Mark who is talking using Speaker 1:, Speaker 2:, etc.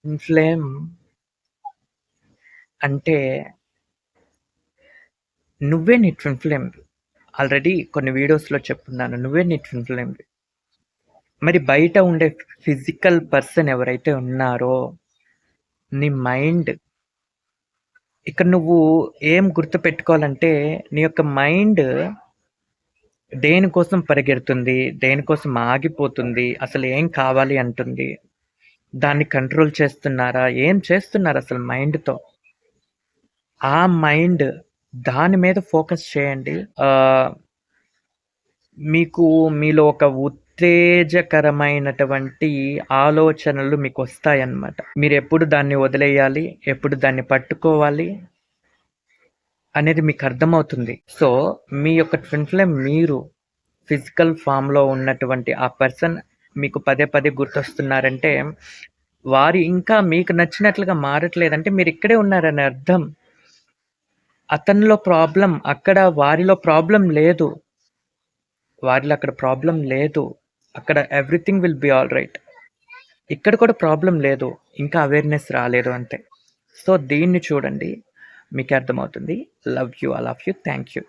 Speaker 1: Flame అంటే నువ్వే నీ ట్విన్ ఫ్లేమ్. ఆల్రెడీ కొన్ని వీడియోస్‌లో చెప్పున్నాను. నువ్వే నీ ట్విన్ ఫ్లేమ్‌వి. మరి బయట ఉండే ఫిజికల్ పర్సన్ ఎవరైతే ఉన్నారో, నీ మైండ్ ఇక్కడ నువ్వు ఏం గుర్తుపెట్టుకోవాలంటే, నీ యొక్క మైండ్ దేనికోసం పరిగెడుతుంది? దేనికోసం ఆగిపోతుంది? అసలు ఏం కావాలి అంటుంది? దాన్ని కంట్రోల్ చేస్తున్నారా? ఏం చేస్తున్నారసలు మైండ్‌తో? ఆ మైండ్ దాని మీద ఫోకస్ చేయండి. ఆహ్, మీకు మీలో ఒక ఉత్తేజకరమైనటువంటి ఆలోచనలు మీకొస్తాయన్నమాట. మీరెప్పుడు దాన్ని వదిలేయాలి, ఎప్పుడు దాన్ని పట్టుకోవాలి అనేది మీకర్థమవుతుంది. సో, మీ యొక్క ట్విన్ ఫ్లేమ్ మీరు ఫిజికల్ ఫార్మ్‌లో ఉన్నటువంటి ఆ పర్సన్ మీకు పదే పదే గుర్తొస్తున్నారంటే, వారు ఇంకా మీకు నచ్చినట్లుగా మారట్లేదంటే మీరిక్కడే ఉన్నారని అర్థం. అతనిలో ప్రాబ్లమ్ అక్కడ వారిలో ప్రాబ్లమ్ లేదు. వారిలో అక్కడ ప్రాబ్లమ్ లేదు. అక్కడ ఎవ్రీథింగ్ విల్ బి ఆల్‌రైట్. ఇక్కడ కూడా ప్రాబ్లమ్ లేదు. ఇంకా అవేర్‌నెస్ రాలేదు అంతే. సో, దీన్ని చూడండి. మీకే అర్థమవుతుంది. Love you. I love you. Thank you.